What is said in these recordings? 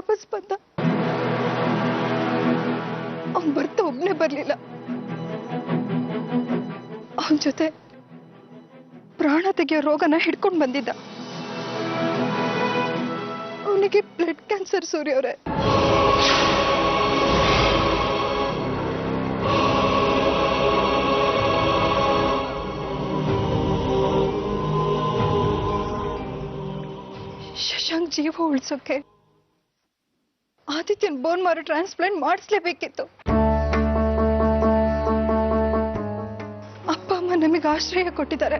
ವಾಪಸ್ ಬಂದ. ಅವನ್ ಬರ್ತಾ ಒಬ್ನೇ ಬರ್ಲಿಲ್ಲ, ಅವನ ಜೊತೆ ಪ್ರಾಣ ತೆಗೆಯೋ ರೋಗನ ಹಿಡ್ಕೊಂಡು ಬಂದಿದ್ದ. ಅವನಿಗೆ ಬ್ಲಡ್ ಕ್ಯಾನ್ಸರ್ ಸೂರ್ಯ ಅವರೇ. ಶಶಾಂಕ್ ಜೀವ ಉಳಿಸೋಕೆ ಆದಿತ್ಯನ್ ಬೋನ್ ಮಾರೋ ಟ್ರಾನ್ಸ್ಪ್ಲಾಂಟ್ ಮಾಡಿಸ್ಲೇಬೇಕಿತ್ತು. ಅಪ್ಪ ಅಮ್ಮ ನಮಗೆ ಆಶ್ರಯ ಕೊಟ್ಟಿದ್ದಾರೆ.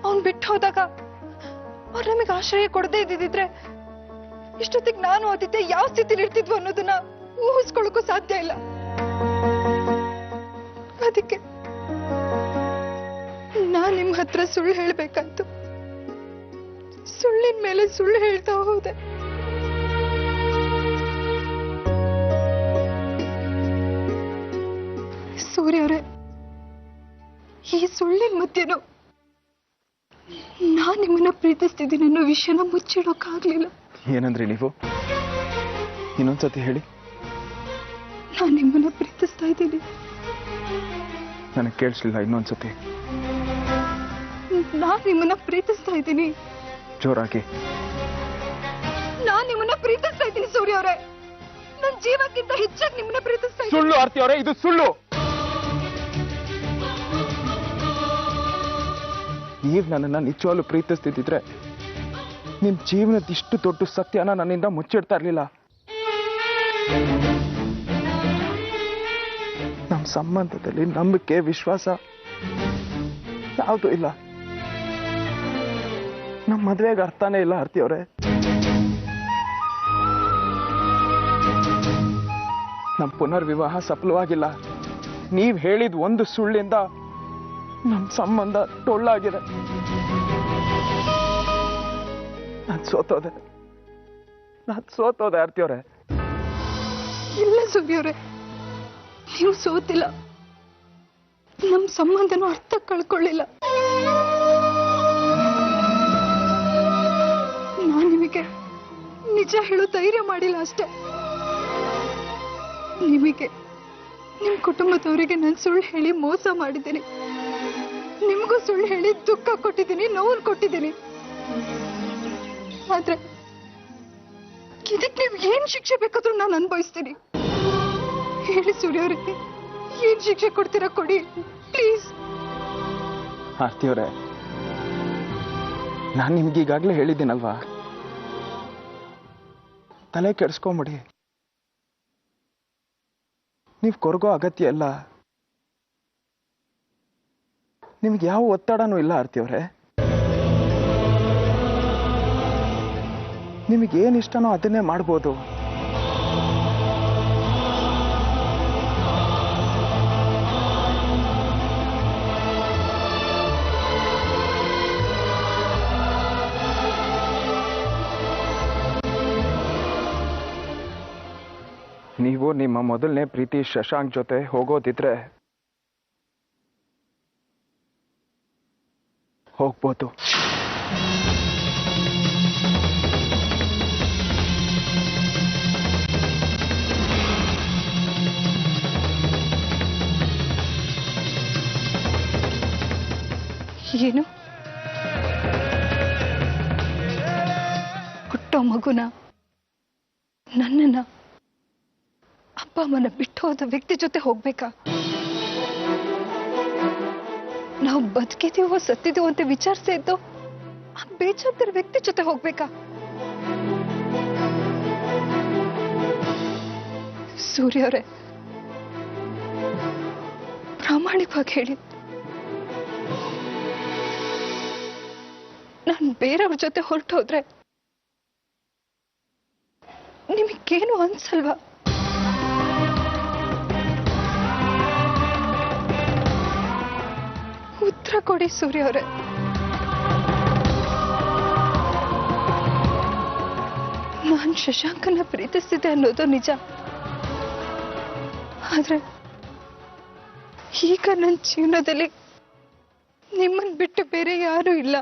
ಅವನ್ ಬಿಟ್ಟು ಹೋದಾಗ ಅವ್ರು ನಮಗೆ ಆಶ್ರಯ ಕೊಡದೇ ಇದ್ದಿದ್ರೆ ಇಷ್ಟೊತ್ತಿಗೆ ನಾನು ಆದಿತ್ಯ ಯಾವ ಸ್ಥಿತಿಲಿ ಇರ್ತಿದ್ವು ಅನ್ನೋದನ್ನ ಊಹಿಸ್ಕೊಳ್ಳೋಕ್ಕೂ ಸಾಧ್ಯ ಇಲ್ಲ. ಅದಕ್ಕೆ ನಾನ್ ನಿಮ್ ಹತ್ರ ಸುಳ್ಳು ಹೇಳ್ಬೇಕಾಯ್ತು. ಸುಳ್ಳಿನ ಮೇಲೆ ಸುಳ್ಳು ಹೇಳ್ತಾ ಹೋದೆ. ಸೂರ್ಯ ಅವರೇ, ಈ ಸುಳ್ಳಿನ ಮಧ್ಯೆನೂ ನಾನ್ ನಿಮ್ಮನ್ನ ಪ್ರೀತಿಸ್ತಿದ್ದೀನಿ ಅನ್ನೋ ವಿಷಯನ ಮುಚ್ಚಿಡೋಕ್ಕಾಗ್ಲಿಲ್ಲ. ಏನಂದ್ರಿ ನೀವು? ಇನ್ನೊಂದ್ಸತಿ ಹೇಳಿ. ನಾನ್ ನಿಮ್ಮನ್ನ ಪ್ರೀತಿಸ್ತಾ ಇದ್ದೀನಿ. ನನಗೆ ಕೇಳಿಸ್ಲಿಲ್ಲ, ಇನ್ನೊಂದ್ಸತಿ. ನಾನ್ ನಿಮ್ಮನ್ನ ಪ್ರೀತಿಸ್ತಾ ಇದ್ದೀನಿ. ಜೋರಾಗಿ. ನಾನ್ ನಿಮ್ಮನ್ನ ಪ್ರೀತಿಸ್ತಾ ಇದ್ದೀನಿ ಸೂರ್ಯ ಅವರೇ. ನನ್ ಜೀವಕ್ಕಿಂತ ಹೆಚ್ಚಾಗಿ ನಿಮ್ಮನ್ನ ಪ್ರೀತಿಸ್ತಾ ಇದ್ದೀನಿ. ಸುಳ್ಳು ಆರ್ತಿ ಅವರೇ, ಇದು ಸುಳ್ಳು. ನೀವು ನನ್ನನ್ನ ನಿಜವಾಗ್ಲೂ ಪ್ರೀತಿಸ್ತಿದ್ರೆ ನಿಮ್ ಜೀವನದ ಇಷ್ಟು ದೊಡ್ಡ ಸತ್ಯನ ನನ್ನಿಂದ ಮುಚ್ಚಿಡ್ತಾ ಇರ್ಲಿಲ್ಲ. ನಮ್ಮ ಸಂಬಂಧದಲ್ಲಿ ನಂಬಿಕೆ, ವಿಶ್ವಾಸ ಯಾವುದು ಇಲ್ಲ. ನಮ್ಮ ಮದುವೆಗೆ ಅರ್ಥನೇ ಇಲ್ಲ ಆರ್ತಿ ಅವರೇ. ನಮ್ಮ ಪುನರ್ವಿವಾಹ ಸಫಲವಾಗಿಲ್ಲ. ನೀವ್ ಹೇಳಿದ ಒಂದು ಸುಳ್ಳಿಂದ ನಮ್ಮ ಸಂಬಂಧ ಟೊಳ್ಳಾಗಿದೆ. ನಾನು ಸೋತೋದೆ ಆರ್ತಿ ಅವರೇ. ಇಲ್ಲ ಸೂರ್ಯ ಅವರೇ, ನೀವು ಸೋತಿಲ್ಲ. ನಮ್ಮ ಸಂಬಂಧನೂ ಅರ್ಥ ಕಳ್ಕೊಳ್ಳಿಲ್ಲ. ನಾನು ನಿಮಗೆ ನಿಜ ಹೇಳೋ ಧೈರ್ಯ ಮಾಡಿಲ್ಲ ಅಷ್ಟೇ. ನಿಮಗೆ, ನಿಮ್ ಕುಟುಂಬದವರಿಗೆ ನಾನು ಸುಳ್ಳು ಹೇಳಿ ಮೋಸ ಮಾಡಿದ್ದೀನಿ. ನಿಮಗೂ ಸುಳ್ಳು ಹೇಳಿ ದುಃಖ ಕೊಟ್ಟಿದ್ದೀನಿ, ನೋವು ಕೊಟ್ಟಿದ್ದೀನಿ. ಆದ್ರೆ ಇದಕ್ಕೆ ನೀವು ಏನ್ ಶಿಕ್ಷೆ ಬೇಕಾದ್ರೂ ನಾನು ಅನುಭವಿಸ್ತೀನಿ. ಹೇಳಿ ಸೂರ್ಯ ಅವರಿಗೆ, ಏನ್ ಶಿಕ್ಷೆ ಕೊಡ್ತೀರಾ ಕೊಡಿ ಪ್ಲೀಸ್. ಆರ್ತಿ ಅವರೇ, ನಾನು ನಿಮ್ಗೆ ಈಗಾಗಲೇ ಹೇಳಿದ್ದೀನಲ್ವಾ, ತಲೆ ಕೆಡಿಸ್ಕೊಂಬಿಡಿ. ನೀವು ಕೊರಗೋ ಅಗತ್ಯ ಇಲ್ಲ. ನಿಮ್ಗೆ ಯಾವ ಒತ್ತಡನೂ ಇಲ್ಲ ಆರ್ತಿ ಅವರೇ. ನಿಮಗೇನು ಇಷ್ಟನೋ ಅದನ್ನೇ ಮಾಡ್ಬೋದು. ನೀವು ನಿಮ್ಮ ಮೊದಲನೇ ಪ್ರೀತಿ ಶಶಾಂಕ್ ಜೊತೆ ಹೋಗೋದಿದ್ರೆ ಹೋಗ್ಬೋದು. ಏನು ಹುಟ್ಟೋ ಮಗುನ, ನನ್ನನ್ನ, ಅಪ್ಪ ಅಮ್ಮನ ಬಿಟ್ಟು ಹೋದ ವ್ಯಕ್ತಿ ಜೊತೆ ಹೋಗ್ಬೇಕಾ? ನಾವು ಬದುಕಿದೀವೋ ಸತ್ತಿದೀವೋ ಅಂತ ವಿಚಾರಿಸೇ ಇದ್ದು ಆ ಬೇಜಾತಿರ ವ್ಯಕ್ತಿ ಜೊತೆ ಹೋಗ್ಬೇಕಾ? ಸೂರ್ಯ ಅವರೇ, ಪ್ರಾಮಾಣಿಕವಾಗಿ ಹೇಳಿ, ನಾನು ಬೇರೆಯವ್ರ ಜೊತೆ ಹೊರಟೋದ್ರೆ ನಿಮಗೇನು ಅನ್ಸಲ್ವಾ? ಉತ್ತರ ಕೊಡಿ ಸೂರ್ಯ ಅವರೇ. ನಾನು ಶಶಾಂಕನ ಪ್ರೀತಿಸ್ತಿದ್ದೆ ಅನ್ನೋದು ನಿಜ. ಆದ್ರೆ ಈಗ ನನ್ನ ಜೀವನದಲ್ಲಿ ನಿಮ್ಮನ್ನ ಬಿಟ್ಟು ಬೇರೆ ಯಾರೂ ಇಲ್ಲ.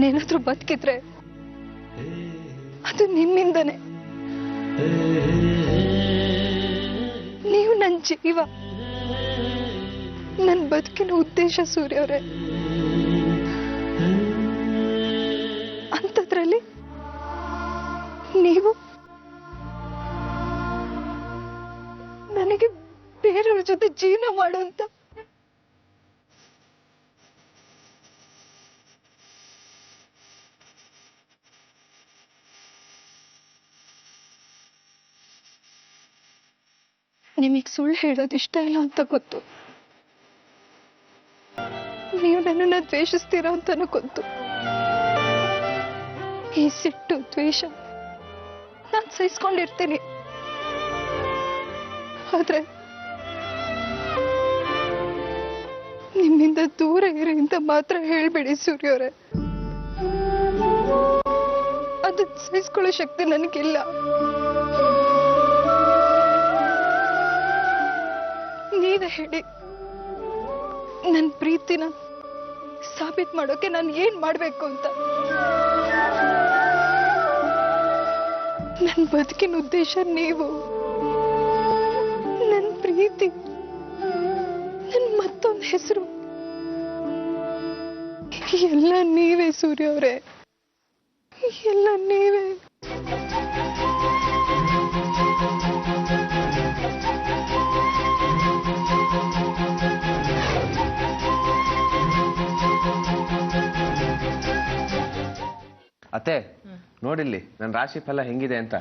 ನಾನೇನಾದ್ರೂ ಬದುಕಿದ್ರೆ ಅದು ನಿಮ್ಮಿಂದನೇ. ನೀವು ನನ್ನ ಜೀವ, ನನ್ನ ಬದುಕಿನ ಉದ್ದೇಶ ಸೂರ್ಯ ಅವರೇ. ಅಂಥದ್ರಲ್ಲಿ ನೀವು ನನಗೆ ಬೇರೆಯವ್ರ ಜೊತೆ ಜೀವನ ಮಾಡುವಂತ ನಿಮಗೆ ಸುಳ್ಳು ಹೇಳೋದು ಇಷ್ಟ ಇಲ್ಲ ಅಂತ ಗೊತ್ತು. ನೀವು ನನ್ನನ್ನು ದ್ವೇಷಿಸ್ತೀರಾ ಅಂತಾನು ಗೊತ್ತು. ಈ ಸಿಟ್ಟು ದ್ವೇಷ ನಾನು ಸಹಿಸ್ಕೊಂಡಿರ್ತೀನಿ. ಆದ್ರೆ ನಿಮ್ಮಿಂದ ದೂರ ಇರಿ ಅಂತ ಮಾತ್ರ ಹೇಳ್ಬೇಡಿ ಸೂರ್ಯ ಅವರೇ. ಅದು ಸಹಿಸ್ಕೊಳ್ಳೋ ಶಕ್ತಿ ನನಗಿಲ್ಲ. ನೀವೇ ಹೇಳಿ, ನನ್ನ ಪ್ರೀತಿನ ಸಾಬೀತು ಮಾಡೋಕೆ ನಾನು ಏನ್ ಮಾಡ್ಬೇಕು ಅಂತ. ನನ್ನ ಬದುಕಿನ ಉದ್ದೇಶ ನೀವು, ನನ್ನ ಪ್ರೀತಿ, ನನ್ನ ಮತ್ತೊಂದು ಹೆಸರು ಎಲ್ಲ ನೀವೇ ಸೂರ್ಯ ಅವರೇ, ಎಲ್ಲ ನೀವೇ. ಅತ್ತೆ ನೋಡಿಲ್ಲಿ ನನ್ನ ರಾಶಿ ಫಲ ಹೆಂಗಿದೆ ಅಂತ.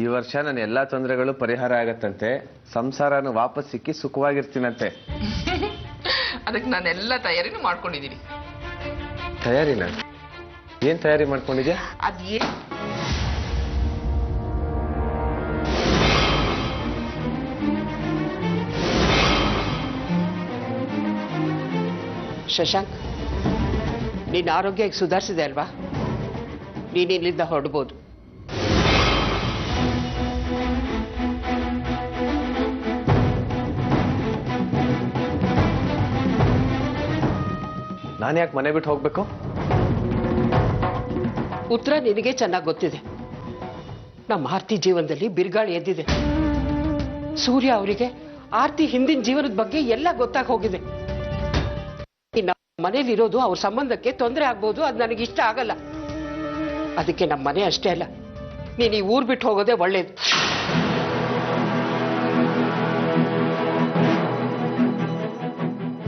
ಈ ವರ್ಷ ನನ್ನ ಎಲ್ಲಾ ತೊಂದರೆಗಳು ಪರಿಹಾರ ಆಗತ್ತಂತೆ, ಸಂಸಾರನ ವಾಪಸ್ ಸಿಕ್ಕಿ ಸುಖವಾಗಿರ್ತೀನಂತೆ. ಅದಕ್ಕೆ ನಾನೆಲ್ಲ ತಯಾರಿನೂ ಮಾಡ್ಕೊಂಡಿದ್ದೀನಿ. ತಯಾರಿನ? ಏನ್ ತಯಾರಿ ಮಾಡ್ಕೊಂಡಿದ್ಯಾ? ಅದೇ ಶಶಾಂಕ್, ನಿನ್ನ ಆರೋಗ್ಯ ಈಗ ಸುಧಾರಿಸಿದೆ ಅಲ್ವಾ? ನೀನು ಇಲ್ಲಿಂದ ಹೊರಡ್ಬೋದು. ನಾನು ಯಾಕೆ ಮನೆ ಬಿಟ್ಟು ಹೋಗ್ಬೇಕು? ಉತ್ತರ ನಿನಗೆ ಚೆನ್ನಾಗಿ ಗೊತ್ತಿದೆ. ನಮ್ಮ ಆರ್ತಿ ಜೀವನದಲ್ಲಿ ಬಿರುಗಾಳಿ ಎದ್ದಿದೆ. ಸೂರ್ಯ ಅವರಿಗೆ ಆರ್ತಿ ಹಿಂದಿನ ಜೀವನದ ಬಗ್ಗೆ ಎಲ್ಲ ಗೊತ್ತಾಗಿ ಹೋಗಿದೆ. ಇನ್ನು ಮನೇಲಿರೋದು ಅವ್ರ ಸಂಬಂಧಕ್ಕೆ ತೊಂದರೆ ಆಗ್ಬೋದು, ಅದು ನನಗೆ ಇಷ್ಟ ಆಗಲ್ಲ. ಅದಕ್ಕೆ ನಮ್ಮ ಮನೆ ಅಷ್ಟೇ ಅಲ್ಲ, ನೀನು ಈ ಊರ್ ಬಿಟ್ಟು ಹೋಗೋದೇ ಒಳ್ಳೇದು.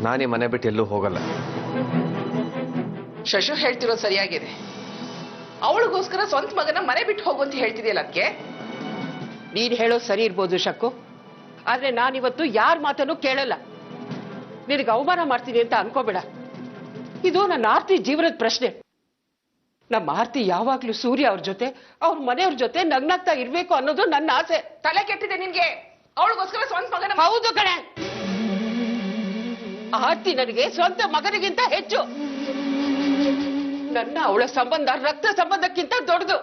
ನಾನೇ ಮನೆ ಬಿಟ್ಟು ಎಲ್ಲೂ ಹೋಗಲ್ಲ. ಶಶು ಹೇಳ್ತಿರೋದು ಸರಿಯಾಗಿದೆ. ಅವಳಿಗೋಸ್ಕರ ಸ್ವಂತ ಮಗನ ಮನೆ ಬಿಟ್ಟು ಹೋಗು ಅಂತ ಹೇಳ್ತಿದೆಯಲ್ಲ ಅದಕ್ಕೆ. ನೀನು ಹೇಳೋದು ಸರಿ ಇರ್ಬೋದು ಶಕ್ಕು, ಆದ್ರೆ ನಾನಿವತ್ತು ಯಾರ ಮಾತನ್ನು ಕೇಳಲ್ಲ. ನಿನಗೆ ಅವಮಾನ ಮಾಡ್ತೀನಿ ಅಂತ ಅನ್ಕೋಬೇಡ. ಇದು ನನ್ನ ಆರ್ತಿ ಜೀವನದ ಪ್ರಶ್ನೆ. ನಮ್ಮ ಆರ್ತಿ ಯಾವಾಗ್ಲೂ ಸೂರ್ಯ ಅವ್ರ ಜೊತೆ, ಅವ್ರ ಮನೆಯವ್ರ ಜೊತೆ ನಗ್ನಾಗ್ತಾ ಇರ್ಬೇಕು ಅನ್ನೋದು ನನ್ನ ಆಸೆ. ತಲೆ ಕೆಟ್ಟಿದೆ ನಿನ್ಗೆ. ಅವಳಿಗೋಸ್ಕರ ಸ್ವಂತ ಮಗನ ಹೌದು ಕಣೆ, ಆರ್ತಿ ನನಗೆ ಸ್ವಂತ ಮಗನಿಗಿಂತ ಹೆಚ್ಚು. ನನ್ನ ಅವಳ ಸಂಬಂಧ ರಕ್ತ ಸಂಬಂಧಕ್ಕಿಂತ ದೊಡ್ಡದು.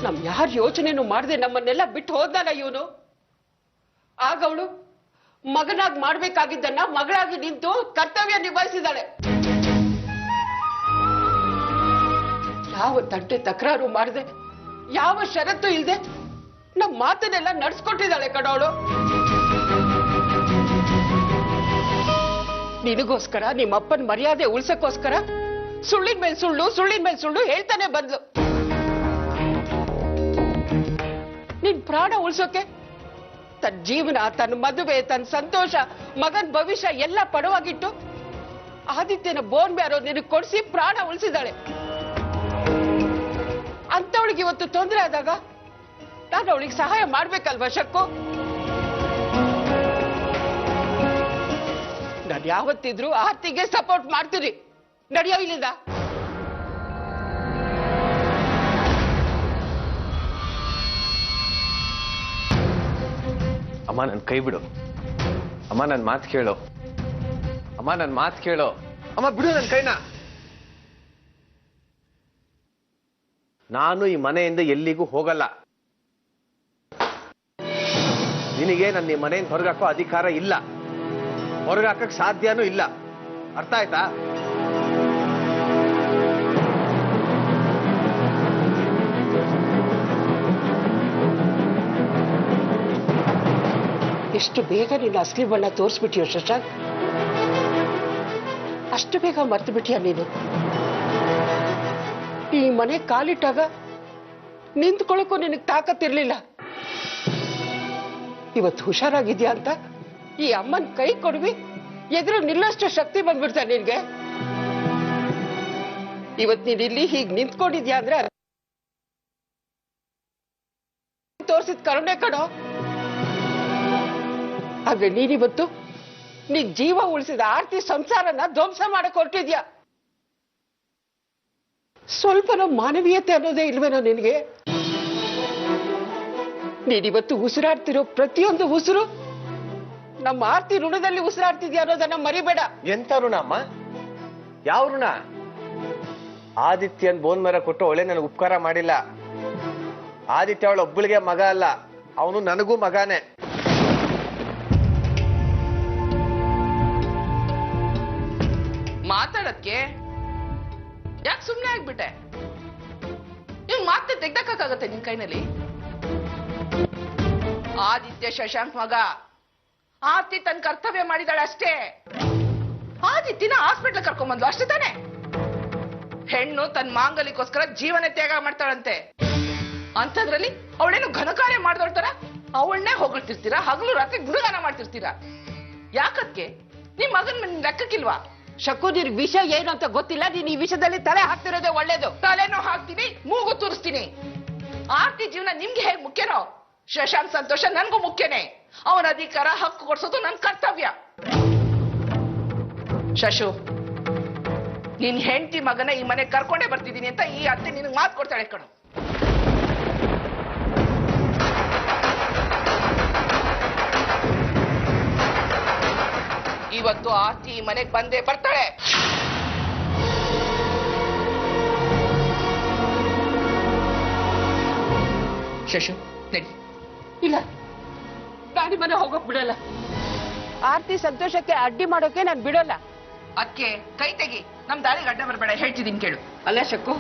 ನಮ್ ಯಾರ ಯೋಚನೆನೂ ಮಾಡದೆ ನಮ್ಮನ್ನೆಲ್ಲ ಬಿಟ್ಟು ಹೋದ್ನಲ್ಲ ಇವನು. ಆಗ ಅವಳು ಮಗನಾಗಿ ಮಾಡ್ಬೇಕಾಗಿದ್ದನ್ನ ಮಗಳಾಗಿ ನಿಂತು ಕರ್ತವ್ಯ ನಿಭಾಯಿಸಿದಾಳೆ. ಯಾವ ತಂಟೆ ತಕರಾರು ಮಾಡದೆ, ಯಾವ ಷರತ್ತು ಇಲ್ಲದೆ ನಮ್ಮ ಮಾತನ್ನೆಲ್ಲ ನಡ್ಸ್ಕೊಟ್ಟಿದ್ದಾಳೆ ಕಣವಳು. ನಿನಗೋಸ್ಕರ, ನಿಮ್ಮಪ್ಪನ ಮರ್ಯಾದೆ ಉಳ್ಸಕ್ಕೋಸ್ಕರ ಸುಳ್ಳಿನ ಮೇಲೆ ಸುಳ್ಳು, ಸುಳ್ಳಿನ ಮೇಲೆ ಸುಳ್ಳು ಹೇಳ್ತಾನೆ ಬಂದ್ಲು. ನಿನ್ ಪ್ರಾಣ ಉಳ್ಸೋಕೆ ತನ್ನ ಜೀವನ, ತನ್ನ ಮದುವೆ, ತನ್ನ ಸಂತೋಷ, ಮಗನ್ ಭವಿಷ್ಯ ಎಲ್ಲ ಪಡವಾಗಿಟ್ಟು ಆದಿತ್ಯನ ಬೋನ್ ಬ್ಯಾರೋ ನಿನಗೆ ಕೊಡಿಸಿ ಪ್ರಾಣ ಉಳಿಸಿದಾಳೆ. ಅಂತವಳಿಗೆ ಇವತ್ತು ತೊಂದರೆ ಆದಾಗ ನಾನು ಅವಳಿಗೆ ಸಹಾಯ ಮಾಡ್ಬೇಕಲ್ವಾ ಶಕ್ಕು? ನಾನು ಯಾವತ್ತಿದ್ರು ಆರ್ತಿಗೆ ಸಪೋರ್ಟ್ ಮಾಡ್ತೀನಿ. ನಡೆಯೋ ಇಲ್ಲಿಂದ. ಅಮ್ಮ ನನ್ ಕೈ ಬಿಡು. ಅಮ್ಮ ನನ್ ಮಾತು ಕೇಳು. ಅಮ್ಮ ನನ್ ಮಾತು ಕೇಳು. ಅಮ್ಮ ಬಿಡು ನನ್ ಕೈನ. ನಾನು ಈ ಮನೆಯಿಂದ ಎಲ್ಲಿಗೂ ಹೋಗಲ್ಲ. ನಿನಗೆ ನನ್ನ ಈ ಮನೆಯಿಂದ ಹೊರಗಾಕೋ ಅಧಿಕಾರ ಇಲ್ಲ, ಹೊರಗಾಕಕ್ ಸಾಧ್ಯನೂ ಇಲ್ಲ. ಅರ್ಥ ಆಯ್ತಾ? ಎಷ್ಟು ಬೇಗ ನಿನ್ನ ಅಸಲಿ ಬಣ್ಣ ತೋರಿಸ್ಬಿಟ್ಟಿಯೋ ಶಶಾಂಕ್. ಅಷ್ಟು ಬೇಗ ಮರ್ತು ಬಿಟ್ಟಿಯ ನೀನು. ಈ ಮನೆ ಕಾಲಿಟ್ಟಾಗ ನಿಂತ್ಕೊಳ್ಳೋಕ್ಕೂ ನಿನಗೆ ತಾಕತ್ತಿರ್ಲಿಲ್ಲ. ಇವತ್ತು ಹುಷಾರಾಗಿದ್ಯಾ ಅಂತ ಈ ಅಮ್ಮನ ಕೈ ಕೊಡ್ವಿ ಎದುರು ನಿಲ್ಲಷ್ಟು ಶಕ್ತಿ ಬಂದ್ಬಿಡ್ತಾ ನಿನ್ಗೆ. ಇವತ್ತು ನೀನ್ ಇಲ್ಲಿ ಹೀಗೆ ನಿಂತ್ಕೊಂಡಿದ್ಯಾ ಅಂದ್ರೆ ತೋರ್ಸಿದ ಕರುಣೆ ಕಣೋ. ಆದ್ರೆ ನೀನಿವತ್ತು ನೀನ್ ಜೀವ ಉಳಿಸಿದ ಆರ್ತಿ ಸಂಸಾರನ ಧ್ವಂಸ ಮಾಡಕ್ ಹೊರಟಿದ್ಯಾ. ಸ್ವಲ್ಪನೂ ಮಾನವೀಯತೆ ಅನ್ನೋದೇ ಇಲ್ವೇನೋ ನಿನಗೆ? ನೀನಿವತ್ತು ಉಸಿರಾಡ್ತಿರೋ ಪ್ರತಿಯೊಂದು ಉಸಿರು ನಮ್ಮ ಆರ್ತಿ ಋಣದಲ್ಲಿ ಉಸಿರಾಡ್ತಿದ್ಯಾ ಅನ್ನೋದನ್ನ ಮರಿಬೇಡ. ಎಂತ ಋಣ ಅಮ್ಮ? ಯಾವ ಋಣ? ಆದಿತ್ಯನ್ ಬೋನ್ ಮರ ಕೊಟ್ಟು ಒಳ್ಳೆ ನನಗೆ ಉಪಕಾರ ಮಾಡಿಲ್ಲ. ಆದಿತ್ಯ ಅವಳ ಒಬ್ಬಳಿಗೆ ಮಗ ಅಲ್ಲ, ಅವನು ನನಗೂ ಮಗಾನೆ. ಮಾತಾಡಕ್ಕೆ ಯಾಕೆ ಸುಮ್ನೆ ಆಗ್ಬಿಟ್ಟೆ? ನೀವು ಮಾತೇ ತೆಗ್ದಕ್ಕಾಗತ್ತೆ ನಿನ್ ಕೈನಲ್ಲಿ? ಆದಿತ್ಯ ಶಶಾಂಕ್ ಮಗ. ಆರ್ತಿ ತನ್ನ ಕರ್ತವ್ಯ ಮಾಡಿದಾಳೆ ಅಷ್ಟೇ. ಆದಿತ್ಯನ ಹಾಸ್ಪಿಟ್ಲ್ ಕರ್ಕೊಂಡ್ಬಂದ್ಲು ಅಷ್ಟೇ ತಾನೆ. ಹೆಣ್ಣು ತನ್ನ ಮಾಂಗಲ್ಯಕ್ಕೋಸ್ಕರ ಜೀವನ ತ್ಯಾಗ ಮಾಡ್ತಾಳಂತೆ. ಅಂಥದ್ರಲ್ಲಿ ಅವಳೇನು ಘನಕಾರ್ಯ ಮಾಡ್ದೋಳ್ತಾರ ಅವಳನ್ನೇ ಹೊಗಳ್ತಿರ್ತೀರಾ, ಹಗಲು ರಾತ್ರಿ ಗುಣಗಾನ ಮಾಡ್ತಿರ್ತೀರಾ. ಯಾಕಕ್ಕೆ? ನಿಮ್ ಮಗನ್ ಲೆಕ್ಕಕ್ಕಿಲ್ವಾ? ಶಕು, ನಿನ್ ವಿಷಯ ಏನು ಅಂತ ಗೊತ್ತಿಲ್ಲ. ನೀನ್ ಈ ವಿಷಯದಲ್ಲಿ ತಲೆ ಹಾಕ್ತಿರೋದೇ ಒಳ್ಳೇದು. ತಲೆನೂ ಹಾಕ್ತೀನಿ, ಮೂಗು ತೂರಿಸ್ತೀನಿ. ಆರ್ತಿ ಜೀವನ ನಿಮ್ಗೆ ಹೇಗ್ ಮುಖ್ಯನೋ, ಶಶಾಂಕ್ ಸಂತೋಷ ನನ್ಗೂ ಮುಖ್ಯನೇ. ಅವನ ಅಧಿಕಾರ ಹಕ್ಕು ಕೊಡ್ಸೋದು ನನ್ ಕರ್ತವ್ಯ. ಶಶು, ನಿನ್ ಹೆಂಡತಿ ಮಗನ ಈ ಮನೆ ಕರ್ಕೊಂಡೇ ಬರ್ತಿದ್ದೀನಿ ಅಂತ ಈ ಅತ್ತೆ ನಿನಗೆ ಮಾತು ಕೊಡ್ತಾಳೆ ಕಣು. ಇವತ್ತು ಆರ್ತಿ ಈ ಮನೆಗೆ ಬಂದೇ ಬರ್ತಾಳೆ. ಶಶು, ನಡಿ. ಇಲ್ಲ, ನಾನು ಮನೆ ಹೋಗೋಕ್ ಬಿಡಲ್ಲ. ಆರ್ತಿ ಸಂತೋಷಕ್ಕೆ ಅಡ್ಡಿ ಮಾಡೋಕೆ ನಾನು ಬಿಡೋಲ್ಲ. ಅಕ್ಕೆ ಕೈ ತೆಗಿ, ನಮ್ ದಾರಿಗೆ ಅಡ್ಡ ಬರಬೇಡ, ಹೇಳ್ತಿದ್ದೀನಿ ಕೇಳು. ಅಲ್ಲ ಶಕು,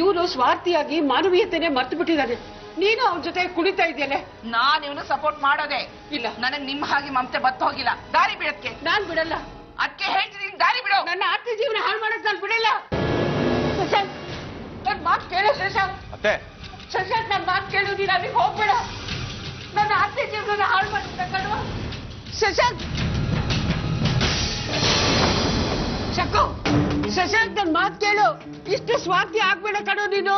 ಇವನು ಸ್ವಾರ್ಥಿಯಾಗಿ ಮಾನವೀಯತೆನೆ ಮರ್ತು ಬಿಟ್ಟಿದ್ದಾನೆ. ನೀನು ಅವನ ಜೊತೆ ಕುಣಿತಾ ಇದೆಯಲ್ಲ. ನಾನ್ ಇವನು ಸಪೋರ್ಟ್ ಮಾಡೋದೇ ಇಲ್ಲ. ನನಗ್ ನಿಮ್ಮ ಹಾಗೆ ಮಮತೆ ಬತ್ತು ಹೋಗಿಲ್ಲ. ದಾರಿ ಬಿಡಕ್ಕೆ ನಾನ್ ಬಿಡಲ್ಲ. ಅದಕ್ಕೆ ಹೇಳ್ತಿದ್ದೀನಿ, ದಾರಿ ಬಿಡು. ನನ್ನ ಆರ್ತಿ ಜೀವನ ಹಾಳು ಮಾಡಕ್ ನಾನು ಬಿಡಲ್ಲ. ಶಶಾಂಕ್, ನನ್ ಮಾತು ಕೇಳು ಶಶಾಂಕ್. ಅತ್ತೆ, ಶಶಾಂಕ್, ನನ್ ಮಾತು ಕೇಳು. ನೀನು ಅಲ್ಲಿಗೆ ಹೋಗ್ಬೇಡ. ನನ್ನ ಆರ್ತಿ ಜೀವನ ಹಾಳು ಮಾಡ್ತಾ ಕಣವ. ಶಶಾಂಕ್, ಶಕು, ಶಶಾಂಕ್, ನನ್ ಮಾತು ಕೇಳು. ಇಷ್ಟು ಸ್ವಾರ್ಥಿ ಆಗ್ಬೇಡ ಕಣೋ ನೀನು.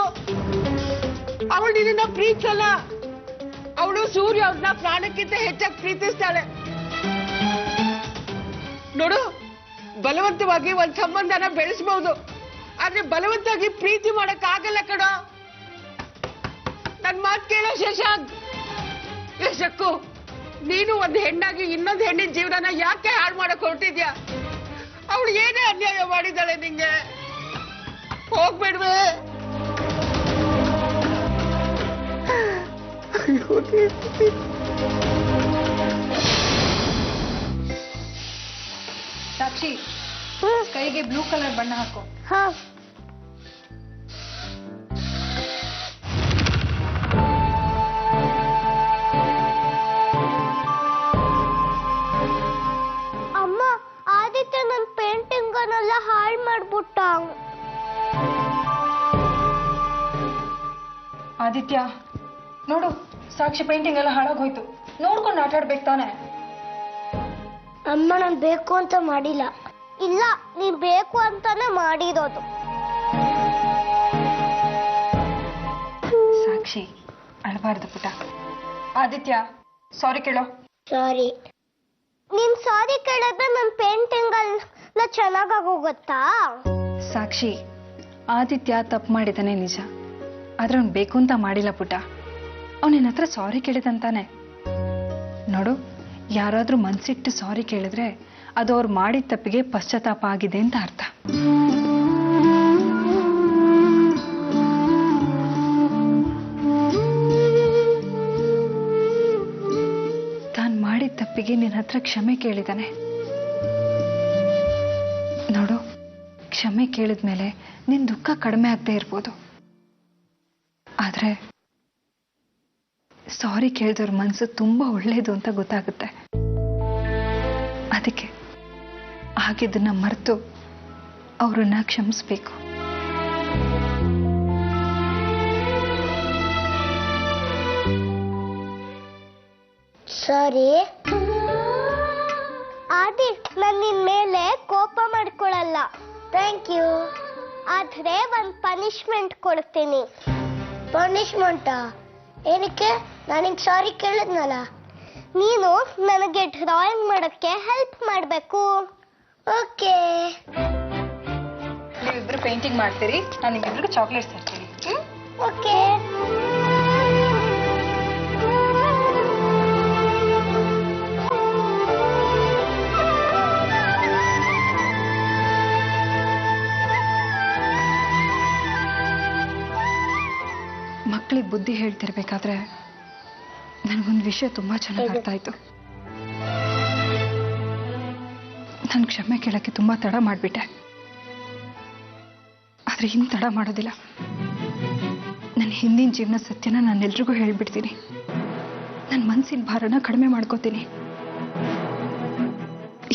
ಅವಳು ನಿನ್ನ ಪ್ರೀತಿಸಲ್ಲ. ಅವಳು ಸೂರ್ಯ ಅವ್ರನ್ನ ಪ್ರಾಣಕ್ಕಿಂತ ಹೆಚ್ಚಾಗಿ ಪ್ರೀತಿಸ್ತಾಳೆ. ನೋಡು, ಬಲವಂತವಾಗಿ ಒಂದ್ ಸಂಬಂಧನ ಬೆಳೆಸಬಹುದು, ಆದ್ರೆ ಬಲವಂತವಾಗಿ ಪ್ರೀತಿ ಮಾಡಕ್ ಆಗಲ್ಲ ಕಣೋ. ನನ್ ಮಾತು ಕೇಳೋ ಶಶಾಂಕ್. ಶಕ್ಕು, ನೀನು ಒಂದು ಹೆಣ್ಣಾಗಿ ಇನ್ನೊಂದು ಹೆಣ್ಣಿನ ಜೀವನನ ಯಾಕೆ ಹಾಳು ಮಾಡಕ್ ಹೊರಟಿದ್ಯಾ? ಅವಳು ಏನೇ ಅನ್ಯಾಯ ಮಾಡಿದಾಳೆ ನಿಂಗೆ? ಹೋಗ್ಬೇಡ್ವೆ. ಸಾಕ್ಷಿ, ಕೈಗೆ ಬ್ಲೂ ಕಲರ್ ಬಣ್ಣ ಹಾಕೋ. ಅಮ್ಮ, ಆದಿತ್ಯ ನನ್ನ ಪೇಂಟಿಂಗನ್ನೆಲ್ಲ ಹಾಳು ಮಾಡ್ಬಿಟ್ಟ. ಆದಿತ್ಯ, ನೋಡು, ಸಾಕ್ಷಿ ಪೇಂಟಿಂಗ್ ಎಲ್ಲ ಹಾಳಾಗೋಯ್ತು. ನೋಡ್ಕೊಂಡು ಆಟ ಆಡ್ಬೇಕು ತಾನೆ. ಅಮ್ಮ, ನಾನು ಬೇಕು ಅಂತ ಮಾಡಿಲ್ಲ. ಇಲ್ಲ, ನೀನ್ ಬೇಕು ಅಂತಾನೆ ಮಾಡಿರೋದು. ಸಾಕ್ಷಿ, ಅಳಬಾರ್ದು ಪುಟ. ಆದಿತ್ಯ, ಸಾರಿ ಕೇಳೋ. ಸಾರಿ. ನೀನ್ ಸಾರಿ ಕೇಳಿದ್ರೆ ನನ್ನ ಪೇಂಟಿಂಗ್ ಎಲ್ಲ ಚೆನ್ನಾಗಾಗಿ ಹೋಗುತ್ತಾ? ಸಾಕ್ಷಿ, ಆದಿತ್ಯ ತಪ್ಪು ಮಾಡಿದಾನೆ ನಿಜ, ಆದ್ರೆ ಅವ್ನು ಬೇಕು ಅಂತ ಮಾಡಿಲ್ಲ ಪುಟ. ಅವ್ನು ನಿನ್ನ ಹತ್ರ ಸಾರಿ ಕೇಳಿದಂತಾನೆ. ನೋಡು, ಯಾರಾದ್ರೂ ಮನ್ಸಿಟ್ಟು ಸಾರಿ ಕೇಳಿದ್ರೆ ಅದು ಅವ್ರು ಮಾಡಿದ ತಪ್ಪಿಗೆ ಪಶ್ಚಾತ್ತಾಪ ಆಗಿದೆ ಅಂತ ಅರ್ಥ. ತಪ್ಪಿಗೆ ನಿನ್ನ ಹತ್ರ ಕ್ಷಮೆ ಕೇಳಿದಾನೆ. ನೋಡು, ಕ್ಷಮೆ ಕೇಳಿದ್ಮೇಲೆ ನಿನ್ ದುಃಖ ಕಡಿಮೆ ಆಗದೆ ಇರ್ಬೋದು, ಆದ್ರೆ ಸಾರಿ ಕೇಳಿದವ್ರ ಮನಸ್ಸು ತುಂಬಾ ಒಳ್ಳೇದು ಅಂತ ಗೊತ್ತಾಗುತ್ತೆ. ಅದಕ್ಕೆ ಆಗಿದ್ದನ್ನ ಮರೆತು ಅವ್ರನ್ನ ಕ್ಷಮಿಸ್ಬೇಕು. ಸಾರಿ ಆದಿ, ನಾನು ನಿನ್ ಮೇಲೆ ಕೋಪ ಮಾಡ್ಕೊಳಲ್ಲ. Thank you. ಆದ್ರೆ ಒಂದ್ ಪನಿಷ್ಮೆಂಟ್ ಕೊಡ್ತೀನಿ. ಪನಿಷ್ಮೆಂಟಾ? ಏನಕ್ಕೆ? ನಾನಿಗ್ ಸಾರಿ ಕೇಳಿದ್ನಲ್ಲ. ನೀನು ನನಗೆ ಡ್ರಾಯಿಂಗ್ ಮಾಡಕ್ಕೆ ಹೆಲ್ಪ್ ಮಾಡಬೇಕು. ಓಕೆ? ನೀವಿಬ್ರು ಪೇಂಟಿಂಗ್ ಮಾಡ್ತೀರಿ, ನಾನು ನಿಮ್ಮಿಬ್ರಿಗೆ ಚಾಕ್ಲೇಟ್ಸ್ ತರ್ತೀನಿ. ಓಕೆ. ಮಕ್ಕಳಿಗೆ ಬುದ್ಧಿ ಹೇಳ್ತಿರ್ಬೇಕಾದ್ರೆ ನನಗೊಂದು ವಿಷಯ ತುಂಬಾ ಚೆನ್ನಾಗಿ ಅರ್ಥ ಆಯ್ತು. ನಾನು ಕ್ಷಮೆ ಕೇಳಕ್ಕೆ ತುಂಬಾ ತಡ ಮಾಡಿಬಿಟ್ಟೆ, ಆದ್ರೆ ಇನ್ನು ತಡ ಮಾಡೋದಿಲ್ಲ. ನನ್ನ ಹಿಂದಿನ ಜೀವನ ಸತ್ಯನ ನಾನೆಲ್ರಿಗೂ ಹೇಳ್ಬಿಡ್ತೀನಿ. ನನ್ನ ಮನಸ್ಸಿನ ಭಾರನ ಕಡಿಮೆ ಮಾಡ್ಕೋತೀನಿ.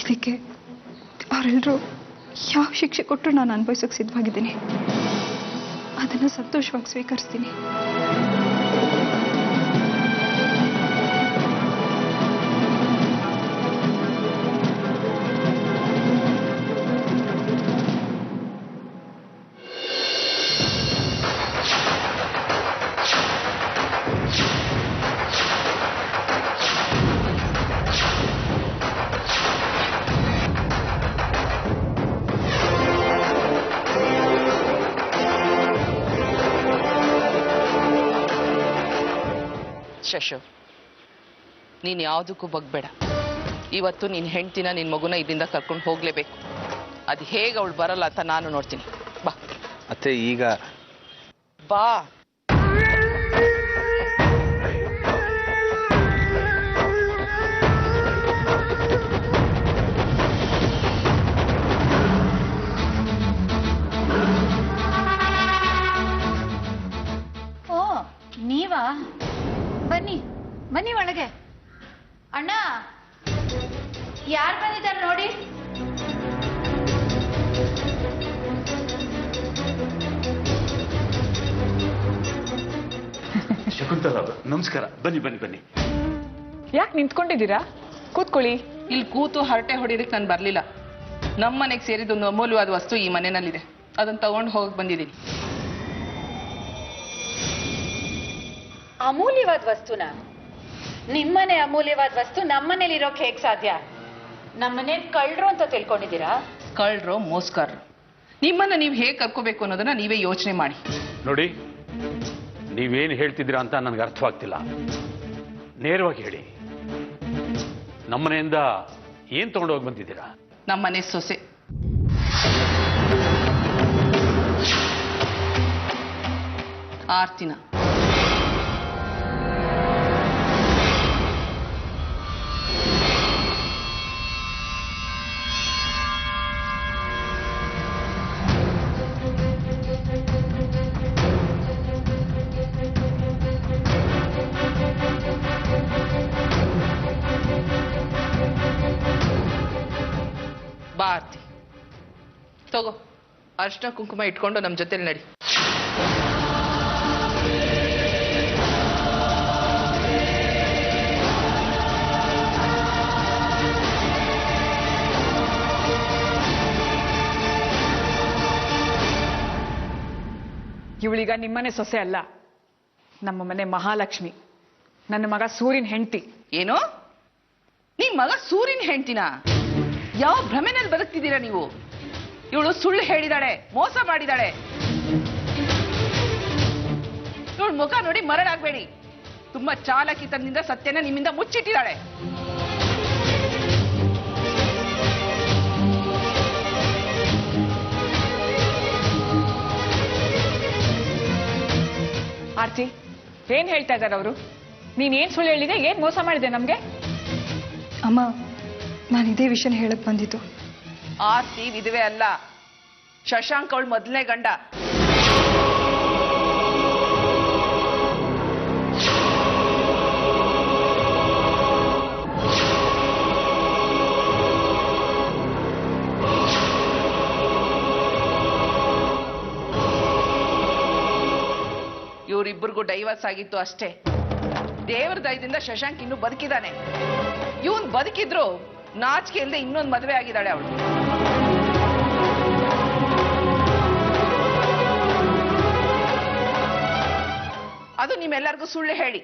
ಇದಕ್ಕೆ ಅವರೆಲ್ಲರೂ ಯಾವ ಶಿಕ್ಷೆ ಕೊಟ್ಟರು ನಾನು ಅನುಭವಿಸೋಕೆ ಸಿದ್ಧವಾಗಿದ್ದೀನಿ. ಅದನ್ನು ಸಂತೋಷವಾಗಿ ಸ್ವೀಕರಿಸ್ತೀನಿ. ಶಶು, ನೀನು ಯಾವುದಕ್ಕೂ ಬಗ್ಬೇಡ. ಇವತ್ತು ನಿನ್ನ ಹೆಂಡ್ತಿನ ನಿನ್ನ ಮಗುನ ಇಲ್ಲಿಂದ ಕರ್ಕೊಂಡು ಹೋಗ್ಲೇಬೇಕು. ಅದು ಹೇಗೆ ಅವಳು ಬರಲ್ಲ ಅಂತ ನಾನು ನೋಡ್ತೀನಿ. ಬಾ ಅತ್ತೆ. ಈಗ ಬಾ. ಓ, ನೀವಾ? ಬನ್ನಿ ಬನ್ನಿ ಒಳಗೆ. ಅಣ್ಣ, ಯಾರು ಬಂದಿದ್ದಾರೆ ನೋಡಿ. ಶಕುಂತಲಾ, ನಮಸ್ಕಾರ. ಬನ್ನಿ ಬನ್ನಿ ಬನ್ನಿ. ಯಾಕೆ ನಿಂತ್ಕೊಂಡಿದ್ದೀರಾ? ಕೂತ್ಕೊಳ್ಳಿ. ಇಲ್ಲಿ ಕೂತು ಹರಟೆ ಹೊಡಿಯೋದಕ್ಕೆ ನಾನು ಬರಲಿಲ್ಲ. ನಮ್ಮ ಮನೆಗೆ ಸೇರಿದ ಒಂದು ಅಮೂಲ್ಯವಾದ ವಸ್ತು ಈ ಮನೆಯಲ್ಲಿದೆ. ಅದನ್ನು ತಗೊಂಡು ಹೋಗಿ ಬಂದಿದ್ದೀನಿ. ಅಮೂಲ್ಯವಾದ ವಸ್ತುನ? ನಿಮ್ಮನೆ ಅಮೂಲ್ಯವಾದ ವಸ್ತು ನಮ್ಮನೇಲಿ ಇರೋಕೆ ಹೇಗೆ ಸಾಧ್ಯ? ನಮ್ಮನೆ ಕಳ್ಳರು ಅಂತ ತಿಳ್ಕೊಂಡಿದ್ದೀರಾ? ಕಳ್ಳರು, ಮೋಸ್ಕರರು. ನಿಮ್ಮನ್ನ ನೀವು ಹೇಗೆ ಕರ್ಕೋಬೇಕು ಅನ್ನೋದನ್ನ ನೀವೇ ಯೋಚನೆ ಮಾಡಿ. ನೋಡಿ, ನೀವೇನು ಹೇಳ್ತಿದ್ದೀರಾ ಅಂತ ನನಗೆ ಅರ್ಥವಾಗ್ತಿಲ್ಲ. ನೇರವಾಗಿ ಹೇಳಿ, ನಮ್ಮನೆಯಿಂದ ಏನ್ ತಗೊಂಡೋಗಿ ಬಂದಿದ್ದೀರಾ? ನಮ್ಮನೆ ಸೊಸೆ. ಆರ್ತಿನ. ಬಾ ಆರ್ತಿ, ತಗೋ. ಅರ್ಶಿನ ಕುಂಕುಮ ಇಟ್ಕೊಂಡು ನಮ್ಮ ಜೊತೆಲಿ ನಡಿ. ಇವಳೀಗ ನಿಮ್ಮನೆ ಸೊಸೆ ಅಲ್ಲ, ನಮ್ಮ ಮನೆ ಮಹಾಲಕ್ಷ್ಮಿ. ನನ್ನ ಮಗ ಸೂರ್ಯನ ಹೆಂಡತಿ. ಏನು? ನಿಮ್ ಮಗ ಸೂರ್ಯನ ಹೆಂಡ್ತಿನ? ಯಾವ ಭ್ರಮೆನಲ್ಲಿ ಬದುಕ್ತಿದ್ದೀರಾ ನೀವು? ಇವಳು ಸುಳ್ಳು ಹೇಳಿದಾಳೆ, ಮೋಸ ಮಾಡಿದಾಳೆ. ಇವಳು ಮುಖ ನೋಡಿ ಮರಳಾಗ್ಬೇಡಿ. ತುಂಬಾ ಚಾಲಾಕಿತನದಿಂದ ಸತ್ಯನ ನಿಮ್ಮಿಂದ ಮುಚ್ಚಿಟ್ಟಿದ್ದಾಳೆ. ಆರ್ತಿ, ಏನ್ ಹೇಳ್ತಾ ಇದ್ದಾರೆ ಅವರು? ನೀನೇನ್ ಸುಳ್ಳು ಹೇಳಿದೆ? ಏನ್ ಮೋಸ ಮಾಡಿದೆ ನಮ್ಗೆ? ಅಮ್ಮ ನಾನು ಇದೇ ವಿಷಯನ ಹೇಳಕ್ ಬಂದಿದ್ದು. ಆರ್ತಿ ವಿಧವೆ ಅಲ್ಲ, ಶಶಾಂಕ್ ಅವಳು ಮೊದಲನೇ ಗಂಡ. ಇವರಿಬ್ಬರಿಗೂ ಡೈವರ್ಸ್ ಆಗಿತ್ತು ಅಷ್ಟೇ. ದೇವರ ದಯದಿಂದ ಶಶಾಂಕ್ ಇನ್ನೂ ಬದುಕಿದಾನೆ. ಇವನ್ ಬದುಕಿದ್ರು ನಾಚಿಕೆ ಇಲ್ಲದೆ ಇನ್ನೊಂದು ಮದುವೆ ಆಗಿದ್ದಾಳೆ ಅವಳು. ಅದು ನಿಮ್ಮೆಲ್ಲರಿಗೂ ಸುಳ್ಳು ಹೇಳಿ